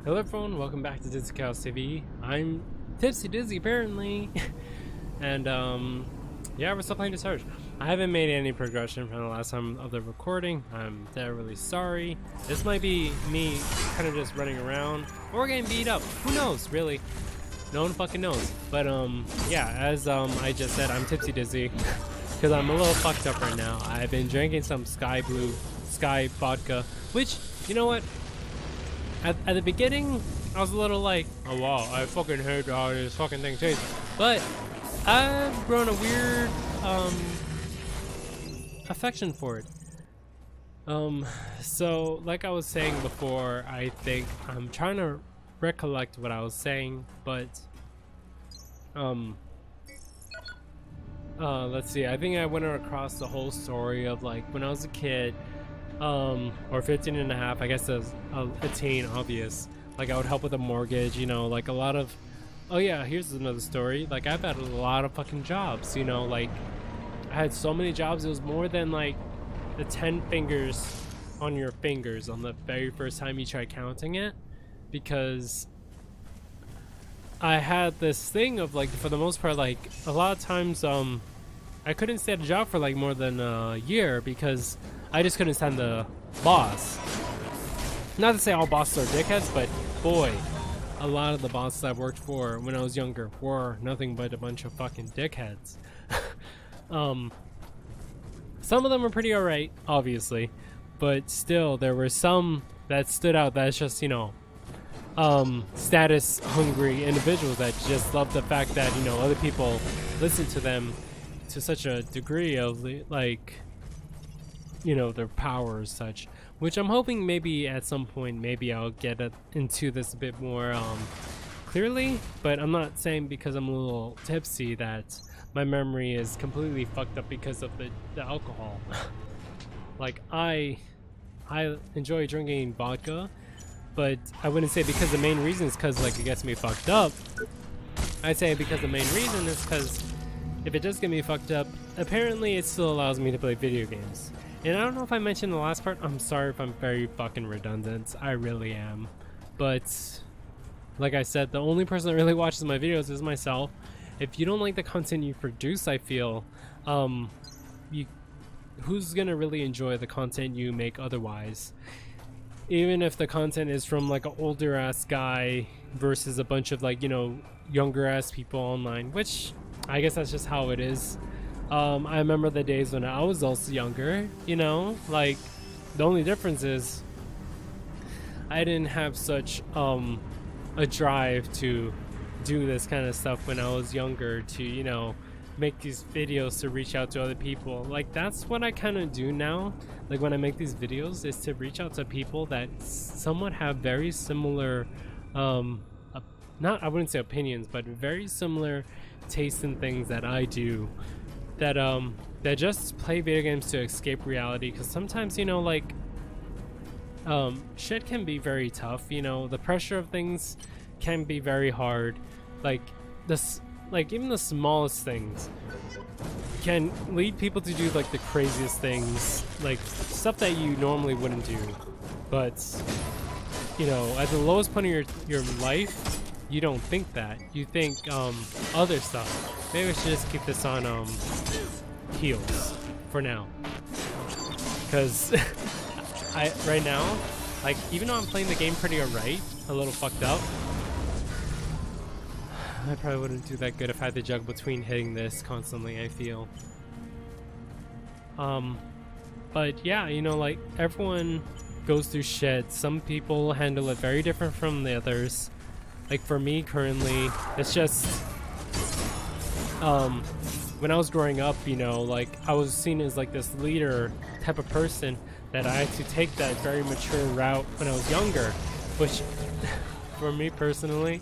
Hello everyone, welcome back to Dizzy TV. I'm Tipsy Dizzy apparently. And yeah, we're still playing TheSurge. I haven't made any progression from the last time of the recording. I'm terribly sorry. This might be me kind of just running around or getting beat up. Who knows, really? No one fucking knows. But yeah, as I just said, I'm Tipsy Dizzy because I'm a little fucked up right now. I've been drinking some Sky vodka, which, you know what? At the beginning, I was a little like, oh wow, I fucking hate how this fucking thing tastes. But I've grown a weird affection for it. So like I was saying before, I think I'm trying to recollect what I was saying, but let's see. I think I went across the whole story of like when I was a kid. Or 15 and a half, I guess as a teen, obvious. Like I would help with a mortgage, you know, like a lot of, oh yeah, here's another story. Like I've had a lot of fucking jobs, you know, like I had so many jobs. It was more than like the 10 fingers on your fingers on the very first time you try counting it, because I had this thing of like, for the most part, like a lot of times, I couldn't stay at a job for like more than a year because I just couldn't stand the boss. Not to say all bosses are dickheads, but boy, a lot of the bosses I've worked for when I was younger were nothing but a bunch of fucking dickheads. Some of them were pretty alright, obviously, but still there were some that stood out that's just, you know, status hungry individuals that just love the fact that, you know, other people listen to them to such a degree of like, you know, their power as such, which I'm hoping maybe at some point maybe I'll get into this a bit more clearly, but I'm not saying because I'm a little tipsy that my memory is completely fucked up because of the alcohol. Like I enjoy drinking vodka, but I wouldn't say because the main reason is because like it gets me fucked up. I'd say because the main reason is because if it does get me fucked up, apparently it still allows me to play video games. And I don't know if I mentioned the last part. I'm sorry if I'm very fucking redundant. I really am. But like I said, the only person that really watches my videos is myself. If you don't like the content you produce, I feel, who's gonna really enjoy the content you make otherwise? Even if the content is from like an older ass guy versus a bunch of like, you know, younger ass people online, which I guess that's just how it is. I remember the days when I was also younger, you know, like the only difference is I didn't have such a drive to do this kind of stuff when I was younger, to, you know, make these videos to reach out to other people. Like that's what I kind of do now. Like when I make these videos is to reach out to people that somewhat have very similar not, I wouldn't say opinions, but very similar tastes in things that I do, that just play video games to escape reality. Because sometimes, you know, like shit can be very tough, you know, the pressure of things can be very hard. Like this, like even the smallest things can lead people to do like the craziest things, like stuff that you normally wouldn't do. But you know, at the lowest point of your life, you don't think that. You think other stuff. Maybe we should just keep this on heels for now, because right now, like even though I'm playing the game pretty alright, a little fucked up, I probably wouldn't do that good if I had to juggle between hitting this constantly, I feel. But yeah, you know, like everyone goes through shit. Some people handle it very different from the others. Like for me currently, it's just when I was growing up, you know, like I was seen as like this leader type of person, that I had to take that very mature route when I was younger, which for me personally,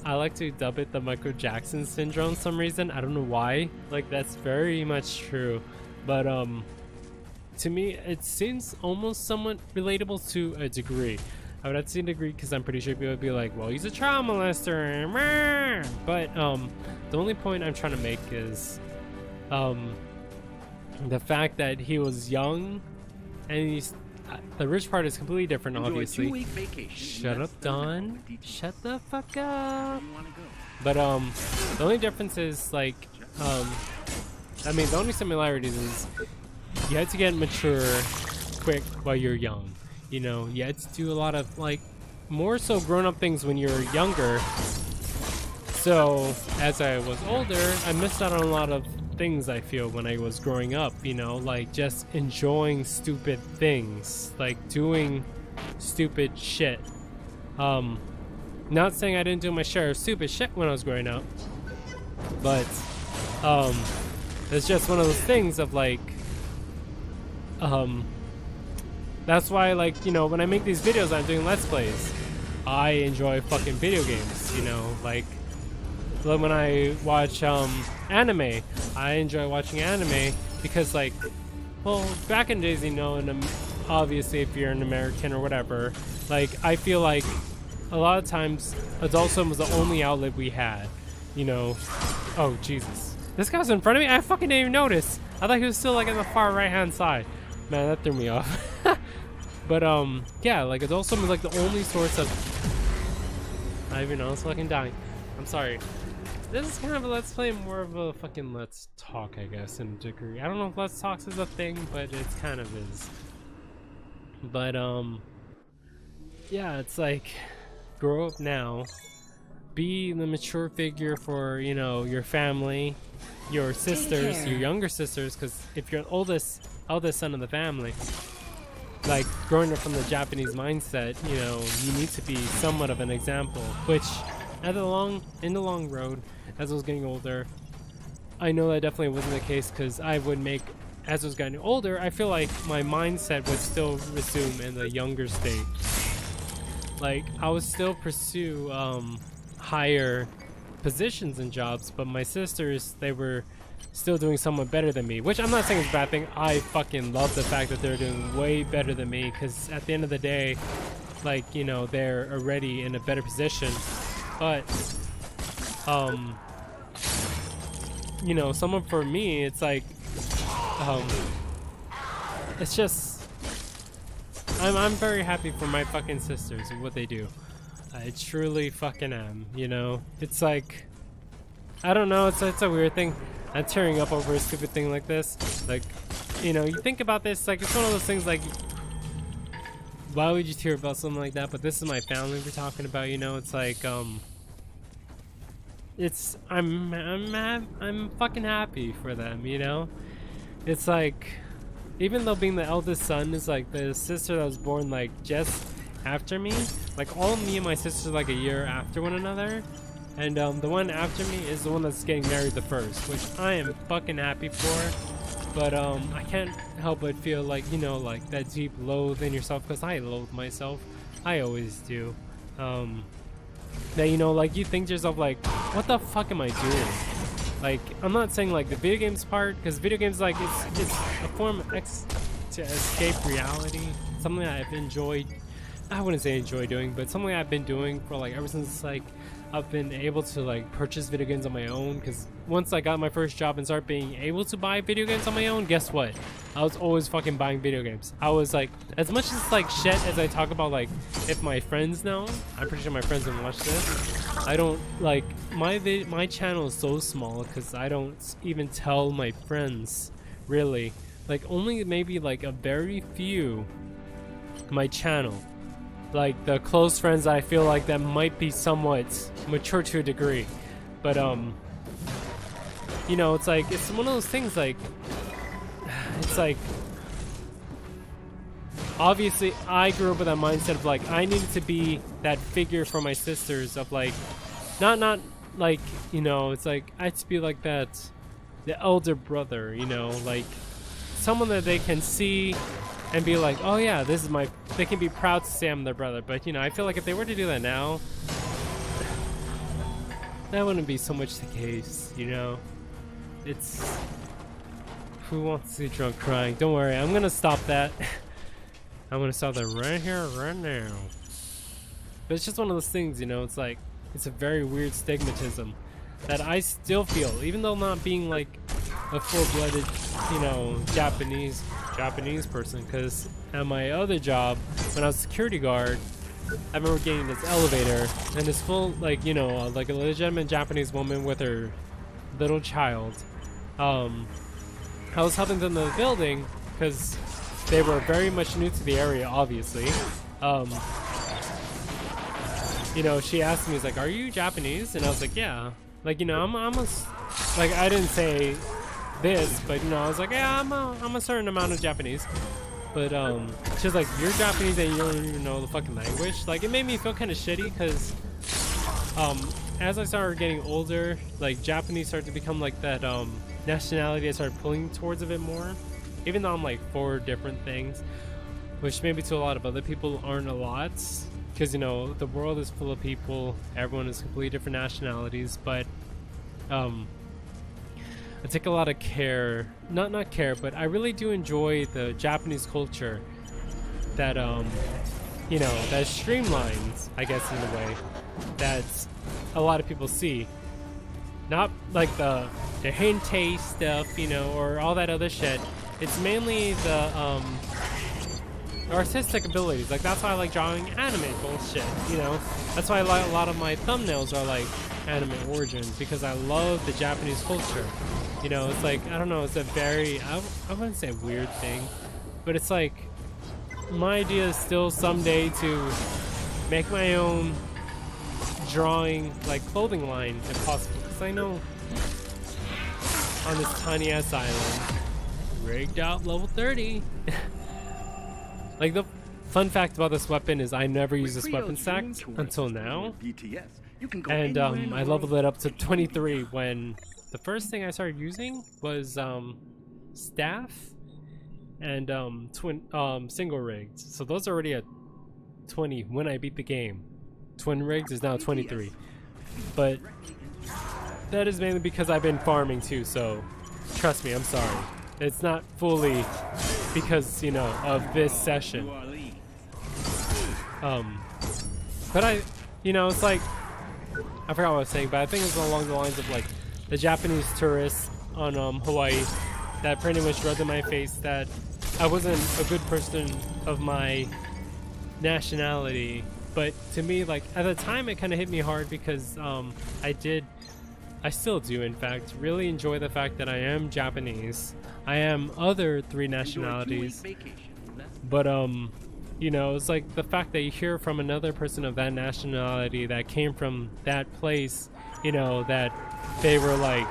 I like to dub it the Michael Jackson syndrome for some reason. I don't know why. Like that's very much true, but to me it seems almost somewhat relatable to a degree. I would have to say a degree because I'm pretty sure people would be like, well, he's a child molester. But the only point I'm trying to make is the fact that he was young and he's The rich part is completely different, Enjoy a obviously. 2-week vacation. Shut That's up, the Don. details. Shut the fuck Where up. do you wanna go? But the only difference is like I mean, the only similarities is you had to get mature quick while you're young. You know, you had to do a lot of like more so grown-up things when you're younger. So as I was older, I missed out on a lot of things, I feel, when I was growing up, you know, like just enjoying stupid things, like doing stupid shit. Not saying I didn't do my share of stupid shit when I was growing up, but it's just one of those things of like that's why, like, you know, when I make these videos, I'm doing let's plays, I enjoy fucking video games, you know, like when I watch anime, I enjoy watching anime because, like, well, back in days, you know, and obviously if you're an American or whatever, like, I feel like a lot of times Adult Swim was the only outlet we had, you know. Oh Jesus, this guy was in front of me. I fucking didn't even notice. I thought he was still like on the far right hand side. Man, that threw me off. But yeah, like Adult Swim was like the only source of, I even know I was fucking dying. I'm sorry. This is kind of a let's play, more of a fucking let's talk, I guess, in a degree. I don't know if let's talks is a thing, but it's kind of is. But yeah, it's like, grow up now, be the mature figure for, you know, your family, your sisters, your younger sisters, because if you're eldest son of the family, like growing up from the Japanese mindset, you know, you need to be somewhat of an example, which in the long road, as I was getting older, I know that definitely wasn't the case, because I would make, as I was getting older, I feel like my mindset would still resume in the younger state. Like, I would still pursue higher positions and jobs, but my sisters, they were still doing somewhat better than me, which I'm not saying is a bad thing. I fucking love the fact that they're doing way better than me, because at the end of the day, like, you know, they're already in a better position. But you know, someone for me, it's like it's just I'm very happy for my fucking sisters and what they do. I truly fucking am, you know. It's like, I don't know, it's a weird thing. I'm tearing up over a stupid thing like this. Like, you know, you think about this, like, it's one of those things, like, why would you tear about something like that? But this is my family we're talking about, you know. It's like, it's I'm fucking happy for them, you know. It's like, even though being the eldest son is like the sister that was born like just after me, like all me and my sisters are like a year after one another, and the one after me is the one that's getting married the first, which I am fucking happy for. But I can't help but feel like, you know, like that deep loathe in yourself, because I loathe myself, I always do. That, you know, like you think to yourself like, what the fuck am I doing? Like, I'm not saying like the video games part, because video games, like, it's a form of to escape reality, something that I've enjoyed. I wouldn't say enjoy doing, but something I've been doing for like ever since like I've been able to like purchase video games on my own. Because once I got my first job and started being able to buy video games on my own, guess what? I was always fucking buying video games. I was like, as much as like shit as I talk about, like, if my friends know, I'm pretty sure my friends don't watch this. I don't like my channel is so small because I don't even tell my friends, really. Like, only maybe like a very few my channel, like the close friends I feel like that might be somewhat mature to a degree. But you know, it's like, it's one of those things, like, it's like, obviously I grew up with that mindset of like, I needed to be that figure for my sisters, of like, not like, you know, it's like I had to be like that, the elder brother, you know, like someone that they can see and be like, oh yeah, this is my, they can be proud to say I'm their brother. But, you know, I feel like if they were to do that now, that wouldn't be so much the case, you know. It's, who wants to see drunk crying? Don't worry, I'm gonna stop that. I'm gonna stop that right here, right now. But it's just one of those things, you know, it's like, it's a very weird stigmatism that I still feel, even though not being like a full-blooded, you know, Japanese person. Because at my other job, when I was a security guard, I remember getting this elevator and this full, like, you know, like a legitimate Japanese woman with her little child. I was helping them in the building because they were very much new to the area, obviously. You know, she asked me, like, "Are you Japanese?" And I was like, "Yeah." Like, you know, like, I didn't say this, but, you know, I was like, "Yeah, I'm a certain amount of Japanese." But she was like, "You're Japanese and you don't even know the fucking language." Like, it made me feel kind of shitty because as I started getting older, like, Japanese started to become like that nationality I started pulling towards a bit more, even though I'm like 4 different things, which maybe to a lot of other people aren't a lot, because, you know, the world is full of people, everyone is completely different nationalities. But I take a lot of care, not care, but I really do enjoy the Japanese culture that you know, that streamlines, I guess, in a way that a lot of people see. Not like the hentai stuff, you know, or all that other shit. It's mainly the artistic abilities. Like, that's why I like drawing anime bullshit, you know. That's why a lot of my thumbnails are like anime origins, because I love the Japanese culture. You know, it's like, I don't know, it's a very, I wouldn't say weird thing, but it's like, my idea is still someday to make my own drawing, like, clothing line, if possible. Because I know on this tiny ass island, rigged out level 30. Like, the fun fact about this weapon is I never used this weapon stacked until now. And I leveled it up to 23 when the first thing I started using was staff and single rigged. So those are already at 20 when I beat the game. Twin rigged is now 23. But that is mainly because I've been farming too, so trust me, I'm sorry. It's not fully because, you know, of this session. But you know, it's like, I forgot what I was saying, but I think it's along the lines of like the Japanese tourists on Hawaii that pretty much rubbed in my face that I wasn't a good person of my nationality. But to me, like, at the time it kind of hit me hard because I still do, in fact, really enjoy the fact that I am Japanese. I am other 3 nationalities, but you know, it's like the fact that you hear from another person of that nationality that came from that place, you know, that they were like,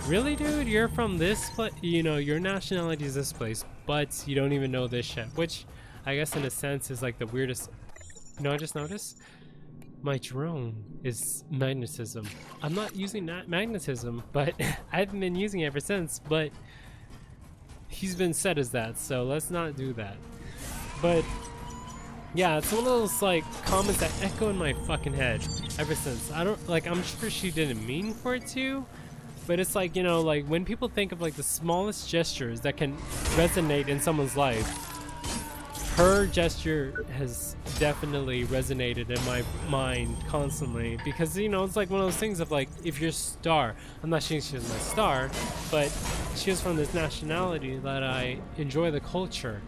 really, dude, you're from this place, you know, your nationality is this place, but you don't even know this shit, which I guess in a sense is like the weirdest. You know, I just noticed my drone is magnetism. I'm not using that magnetism, but I haven't been using it ever since, but he's been set as that, so let's not do that. But yeah, it's one of those like comments that echo in my fucking head ever since. I don't, like, I'm sure she didn't mean for it to, but it's like, you know, like when people think of like the smallest gestures that can resonate in someone's life, her gesture has definitely resonated in my mind constantly, because, you know, it's like one of those things of like, if you're star, I'm not saying she was my star, but she was from this nationality that I enjoy the culture.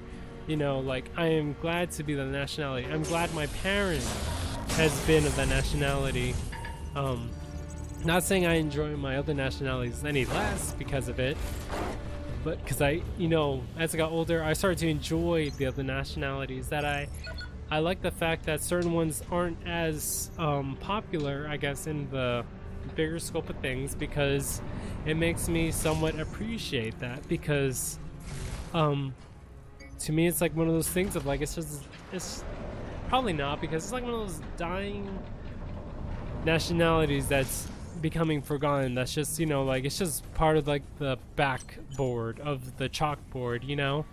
You know, like, I am glad to be the nationality. I'm glad my parent has been of that nationality. Not saying I enjoy my other nationalities any less because of it, but because I, you know, as I got older, I started to enjoy the other nationalities. That I like the fact that certain ones aren't as popular, I guess, in the bigger scope of things, because it makes me somewhat appreciate that, because to me it's like one of those things of like, it's probably not, because it's like one of those dying nationalities that's becoming forgotten. That's just, you know, like, it's just part of like the backboard of the chalkboard, you know.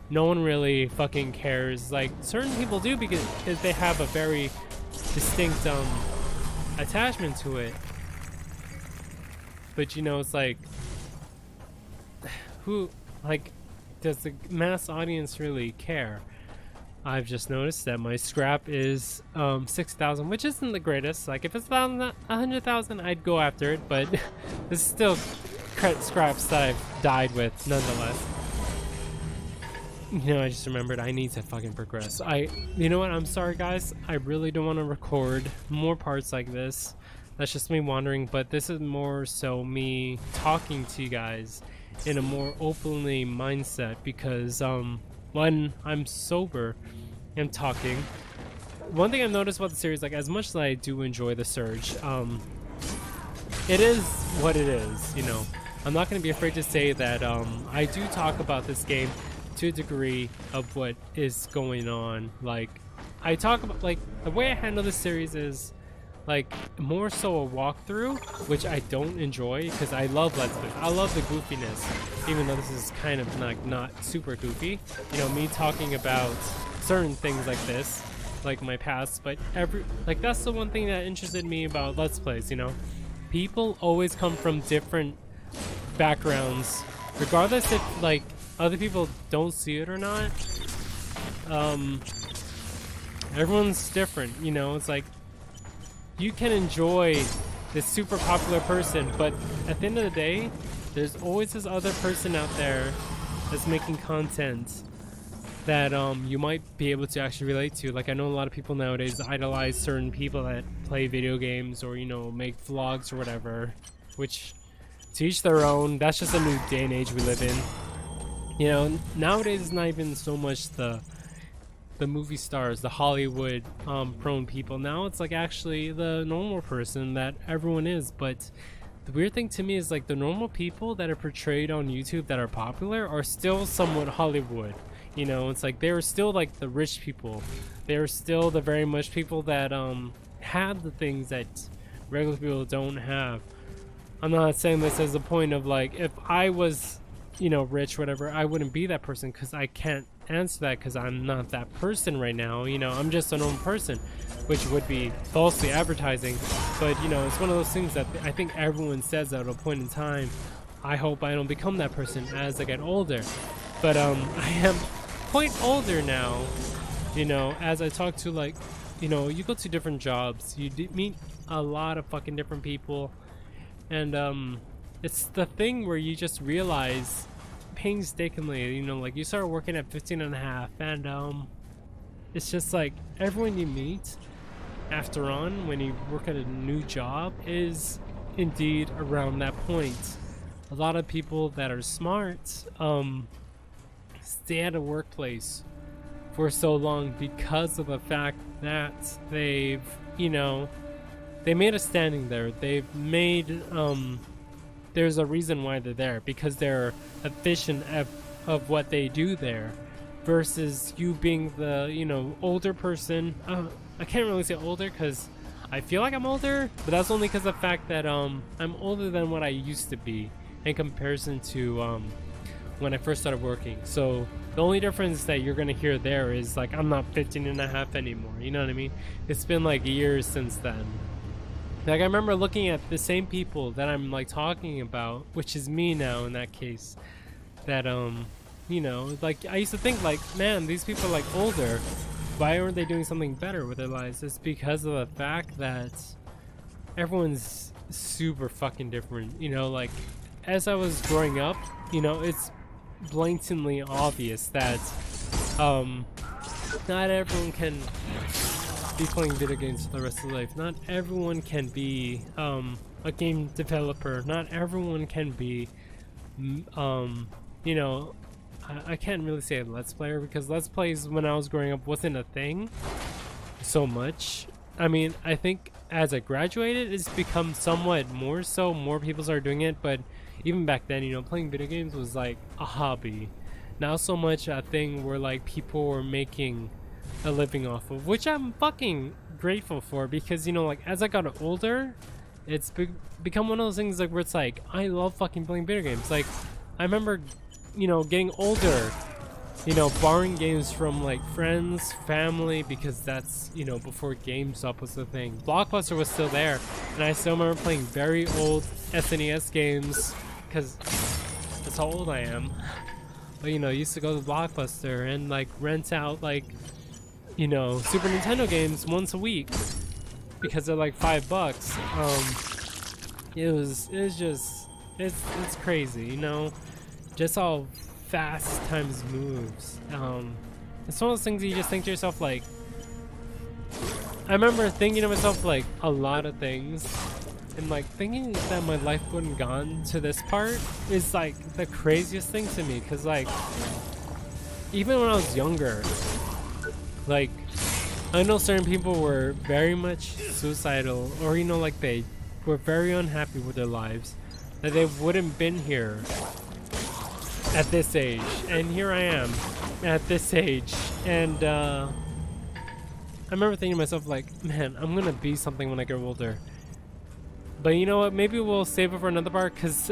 No one really fucking cares. Like, certain people do, because they have a very distinct attachment to it, but, you know, it's like, who, like, does the mass audience really care? I've just noticed that my scrap is 6,000, which isn't the greatest. Like, if it's 100,000, I'd go after it, but it's still scraps that I've died with, nonetheless. You know, I just remembered I need to fucking progress. You know what? I'm sorry, guys. I really don't want to record more parts like this. That's just me wandering, but this is more so me talking to you guys in a more openly mindset, because when I'm sober and talking, one thing I've noticed about the series, like as much as I do enjoy The Surge, it is what it is, you know. I'm not going to be afraid to say that I do talk about this game to a degree of what is going on. Like, I talk about, like, the way I handle this series is like more so a walkthrough, which I don't enjoy because I love Let's Plays. I love the goofiness, even though this is kind of like not super goofy. You know, me talking about certain things like this, like my past, but that's the one thing that interested me about Let's Plays, you know. People always come from different backgrounds, regardless if like other people don't see it or not. Everyone's different, you know. It's like you can enjoy this super popular person, but at the end of the day, there's always this other person out there that's making content that you might be able to actually relate to. Like, I know a lot of people nowadays idolize certain people that play video games or, you know, make vlogs or whatever, which to each their own. That's just a new day and age we live in. You know, nowadays it's not even so much the movie stars, the Hollywood prone people. Now it's like actually the normal person that everyone is. But the weird thing to me is like the normal people that are portrayed on YouTube that are popular are still somewhat Hollywood. You know, it's like they're still like the rich people. They're still the very much people that have the things that regular people don't have. I'm not saying this as a point of like, if I was, you know, rich, whatever, I wouldn't be that person, because I can't answer that because I'm not that person right now. You know, I'm just a normal person, which would be falsely advertising. But, you know, it's one of those things that I think everyone says at a point in time. I hope I don't become that person as I get older. But I am quite older now, you know. As I talk to, like, you know, you go to different jobs, you meet a lot of fucking different people, and it's the thing where you just realize painstakingly, you know, like you start working at 15 and a half, and it's just like everyone you meet after on when you work at a new job is indeed around that point. A lot of people that are smart stay at a workplace for so long because of the fact that they've, you know, they made a standing there. They've made there's a reason why they're there, because they're efficient of what they do there, versus you being the, you know, older person. I can't really say older because I feel like I'm older, but that's only because of the fact that I'm older than what I used to be in comparison to when I first started working. So the only difference that you're gonna hear there is like I'm not 15 and a half anymore, you know what I mean? It's been like years since then. Like, I remember looking at the same people that I'm like talking about, which is me now in that case, that you know, like I used to think like, man, these people are like older, why aren't they doing something better with their lives? It's because of the fact that everyone's super fucking different, you know. Like, as I was growing up, you know, it's blatantly obvious that not everyone can be playing video games for the rest of their life. Not everyone can be a game developer. Not everyone can be you know, I can't really say a Let's Player, because Let's Plays when I was growing up wasn't a thing so much. I mean, I think as I graduated it's become somewhat more so, more people are doing it, but even back then, you know, playing video games was like a hobby, not so much a thing where like people were making a living off of, which I'm fucking grateful for, because, you know, like as I got older, it's become one of those things like where it's like I love fucking playing video games. Like, I remember, you know, getting older, you know, borrowing games from like friends, family, because that's, you know, before GameStop was the thing. Blockbuster was still there, and I still remember playing very old SNES games, because that's how old I am. But, you know, I used to go to Blockbuster and like rent out like, you know, Super Nintendo games once a week because they're like $5. It was just It's crazy, you know, just how fast times moves. It's one of those things you just think to yourself like, I remember thinking to myself like a lot of things, and like thinking that my life wouldn't gone to this part is like the craziest thing to me, because like even when I was younger, like I know certain people were very much suicidal, or you know, like they were very unhappy with their lives, that they wouldn't been here at this age, and here I am at this age. And I remember thinking to myself like, man, I'm gonna be something when I get older. But you know what, maybe we'll save it for another part, because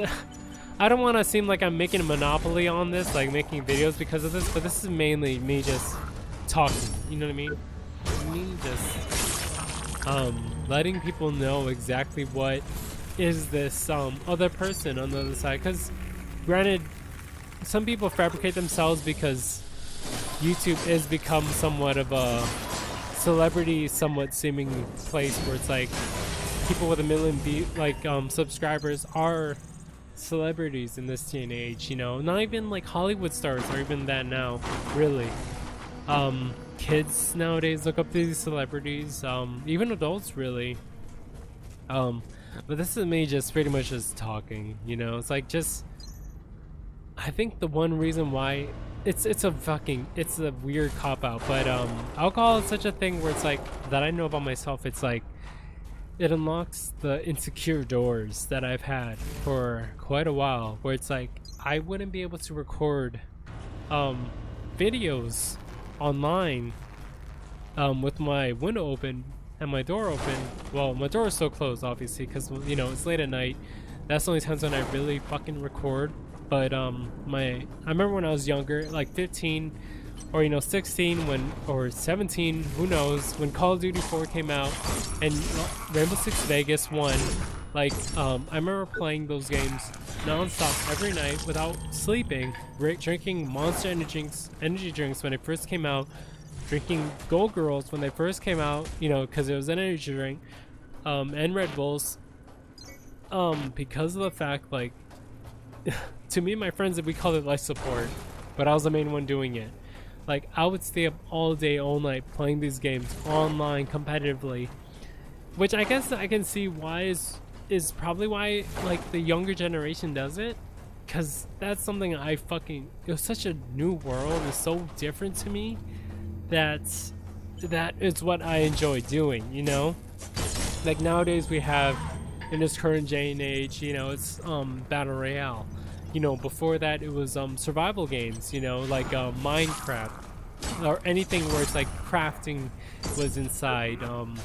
I don't want to seem like I'm making a monopoly on this, like making videos because of this, but this is mainly me just talking, you know what I mean? Me just letting people know exactly what is this other person on the other side. Because granted, some people fabricate themselves because YouTube is become somewhat of a celebrity somewhat seeming place where it's like people with a million subscribers are celebrities in this day and age, you know. Not even like Hollywood stars or even that now, really. Kids nowadays look up to these celebrities, even adults really. But this is me just pretty much just talking, you know. It's like just, I think the one reason why it's a weird cop out, but alcohol is such a thing where it's like that I know about myself. It's like it unlocks the insecure doors that I've had for quite a while, where it's like I wouldn't be able to record videos online with my window open and my door open. Well, my door is still closed obviously because, you know, it's late at night. That's the only times when I really fucking record. But I remember when I was younger, like 15 or, you know, 16 or 17, who knows, when Call of Duty 4 came out and Rainbow Six Vegas 1, like I remember playing those games non-stop every night without sleeping, drinking Monster energy drinks when it first came out, drinking Gold Girls when they first came out, you know, because it was an energy drink, and Red Bulls, because of the fact, like, to me and my friends, we called it life support, but I was the main one doing it. Like, I would stay up all day, all night playing these games online competitively, which I guess I can see why is probably why, like, the younger generation does it, because that's something it was such a new world. It's so different to me that is what I enjoy doing, you know. Like nowadays we have, in this current day and age, you know, it's battle royale. You know, before that it was survival games, you know, like Minecraft or anything where it's like crafting was inside. You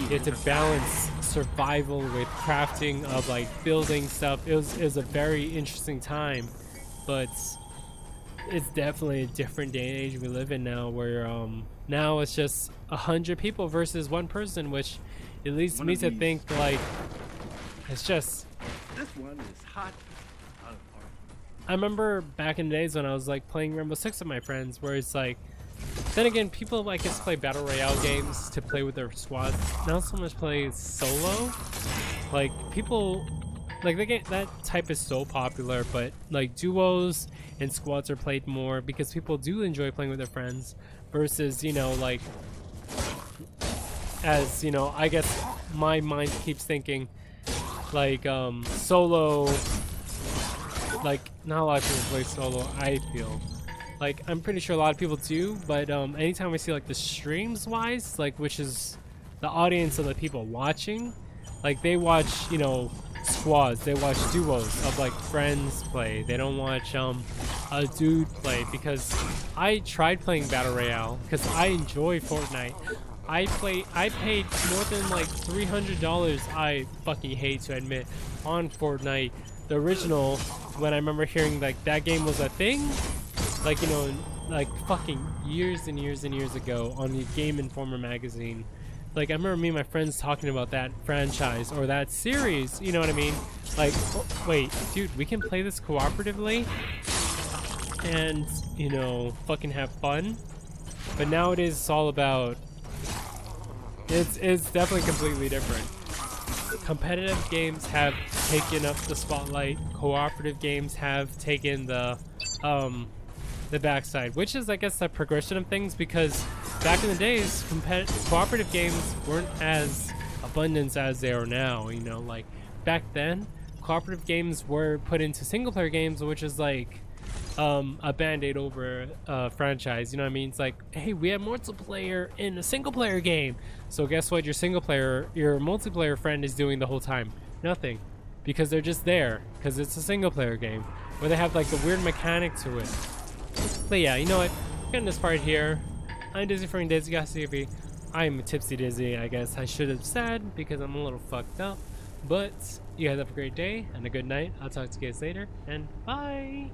had to balance survival with crafting of like building stuff. It was a very interesting time, but it's definitely a different day and age we live in now, where now it's just 100 people versus one person, which it leads me to think like it's just, this one is hot. I remember back in the days when I was like playing Rainbow Six with my friends, where it's like, then again, people like us play battle royale games to play with their squads, not so much play solo. Like people, like that type is so popular, but like duos and squads are played more because people do enjoy playing with their friends, versus, you know, like, as you know, I guess my mind keeps thinking like solo, like not a lot of people play solo. I feel like, I'm pretty sure a lot of people do, but anytime I see like the streams wise, like, which is the audience of the people watching, like they watch, you know, squads, they watch duos of like friends play. They don't watch a dude play, because I tried playing battle royale because I enjoy Fortnite. I paid more than like $300, I fucking hate to admit, on Fortnite, the original, when I remember hearing like that game was a thing, like, you know, like fucking years and years and years ago on the Game Informer magazine. Like, I remember me and my friends talking about that franchise or that series, you know what I mean? Like, oh, wait, dude, we can play this cooperatively and, you know, fucking have fun. But nowadays it's all about, it's definitely completely different. competitive games have taken up the spotlight. Cooperative games have taken the backside, which is, I guess, the progression of things, because back in the days, cooperative games weren't as abundant as they are now. You know, like back then, cooperative games were put into single player games, which is like a band-aid over a franchise. You know what I mean? It's like, hey, we have multiplayer in a single player game, so guess what your multiplayer friend is doing the whole time? Nothing, because they're just there because it's a single player game where they have like a weird mechanic to it. But yeah, you know what, getting this part here. I'm Dizzy from Dizzy TV. I'm Tipsy Dizzy, I guess I should have said, because I'm a little fucked up. But you guys have a great day and a good night. I'll talk to you guys later, and bye.